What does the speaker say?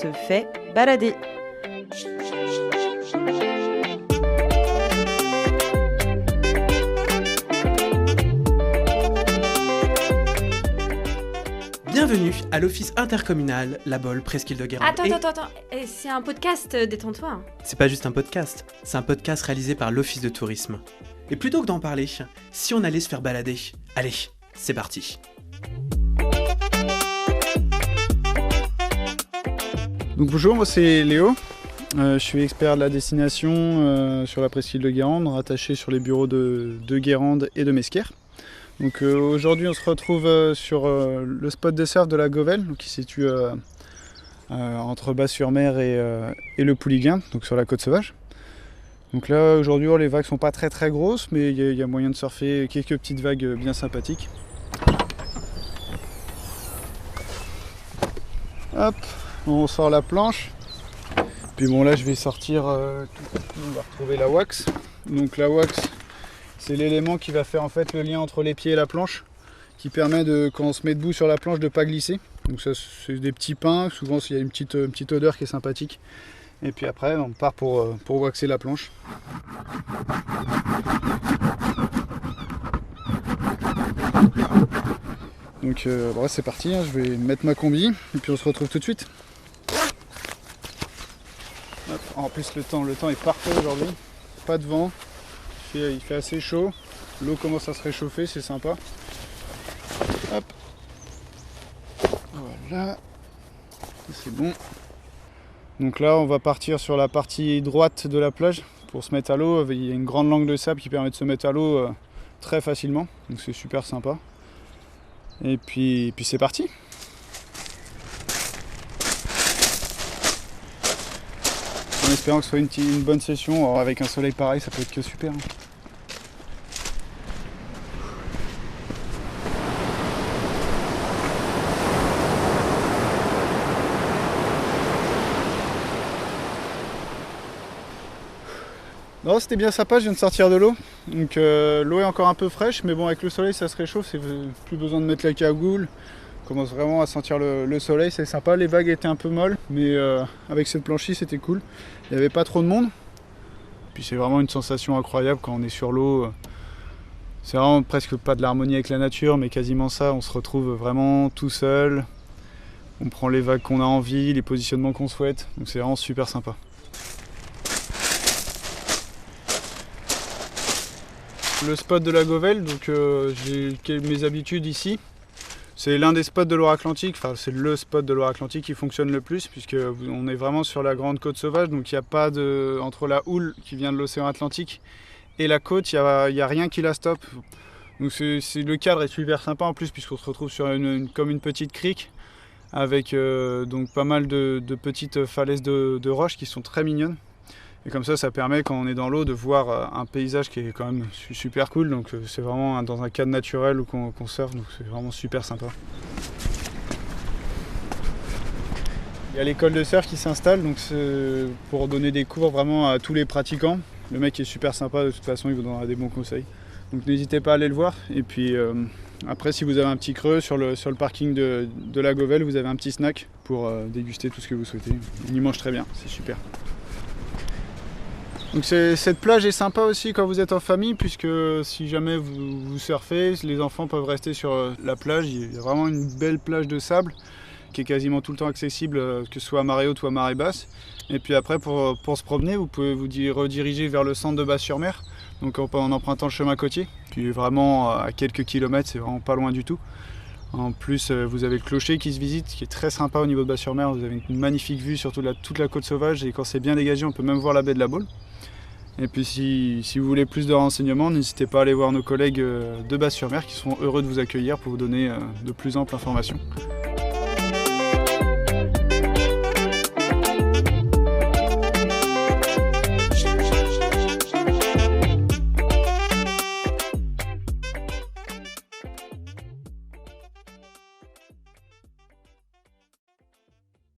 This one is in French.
se fait balader. Bienvenue à l'office intercommunal La Bolle, Presqu'île de Guérande. Attends, c'est un podcast, détends-toi. C'est pas juste un podcast, c'est un podcast réalisé par l'office de tourisme. Et plutôt que d'en parler, si on allait se faire balader, allez, c'est parti. Donc bonjour, moi c'est Léo, je suis expert de la destination sur la Presqu'île de Guérande, rattaché sur les bureaux de Guérande et de Mesquer. Donc aujourd'hui on se retrouve sur le spot de surf de la Govelle, qui se situe entre Bas-sur-Mer et le Pouliguen, donc sur la côte sauvage. Donc là aujourd'hui les vagues sont pas très grosses, mais il y a moyen de surfer quelques petites vagues bien sympathiques. Hop, on sort la planche. Puis bon là je vais sortir, on va retrouver la wax. Donc la wax, c'est l'élément qui va faire en fait le lien entre les pieds et la planche, qui permet quand on se met debout sur la planche de ne pas glisser. Donc ça c'est des petits pins, souvent il y a une petite odeur qui est sympathique. Et puis après on part pour waxer la planche. Donc bon, c'est parti, je vais mettre ma combi et puis on se retrouve tout de suite. Hop. En plus le temps est parfait aujourd'hui, pas de vent. Il fait assez chaud, l'eau commence à se réchauffer, c'est sympa. Hop. Voilà, c'est bon. Donc là on va partir sur la partie droite de la plage pour se mettre à l'eau. Il y a une grande langue de sable qui permet de se mettre à l'eau très facilement, donc c'est super sympa. Et puis c'est parti. En espérant que ce soit une bonne session. Alors avec un soleil pareil, ça peut être que super. Non, c'était bien sympa, je viens de sortir de l'eau. Donc l'eau est encore un peu fraîche, mais bon, avec le soleil ça se réchauffe, c'est plus besoin de mettre la cagoule. On commence vraiment à sentir le soleil, c'est sympa. Les vagues étaient un peu molles, mais avec cette planchie c'était cool. Il n'y avait pas trop de monde. Puis c'est vraiment une sensation incroyable quand on est sur l'eau. C'est vraiment presque pas de l'harmonie avec la nature, mais quasiment ça. On se retrouve vraiment tout seul. On prend les vagues qu'on a envie, les positionnements qu'on souhaite. Donc c'est vraiment super sympa. Le spot de la Govelle, donc j'ai mes habitudes ici. C'est l'un des spots de Loire-Atlantique, enfin c'est le spot de Loire-Atlantique qui fonctionne le plus, puisque on est vraiment sur la grande côte sauvage, donc il n'y a pas entre la houle qui vient de l'océan Atlantique et la côte, il n'y a rien qui la stoppe. Donc le cadre est super sympa en plus, puisqu'on se retrouve sur comme une petite crique, avec donc pas mal de petites falaises de roches qui sont très mignonnes. Et comme ça permet quand on est dans l'eau de voir un paysage qui est quand même super cool. Donc c'est vraiment dans un cadre naturel où qu'on surfe, donc c'est vraiment super sympa. Il y a l'école de surf qui s'installe, donc c'est pour donner des cours vraiment à tous les pratiquants. Le mec est super sympa, de toute façon il vous donnera des bons conseils. Donc n'hésitez pas à aller le voir. Et puis après, si vous avez un petit creux sur le parking de la Govelle, vous avez un petit snack pour déguster tout ce que vous souhaitez. On y mange très bien, c'est super. Donc cette plage est sympa aussi quand vous êtes en famille, puisque si jamais vous surfez, les enfants peuvent rester sur la plage. Il y a vraiment une belle plage de sable qui est quasiment tout le temps accessible, que ce soit à marée haute ou à marée basse. Et puis après, pour se promener, vous pouvez vous rediriger vers le centre de Bas-sur-Mer, donc en empruntant le chemin côtier, qui est vraiment à quelques kilomètres, c'est vraiment pas loin du tout. En plus, vous avez le clocher qui se visite, qui est très sympa au niveau de Bas-sur-Mer. Vous avez une magnifique vue sur toute la côte sauvage, et quand c'est bien dégagé, on peut même voir la baie de la Baule. Et puis si vous voulez plus de renseignements, n'hésitez pas à aller voir nos collègues de Bas-sur-Mer qui seront heureux de vous accueillir pour vous donner de plus amples informations.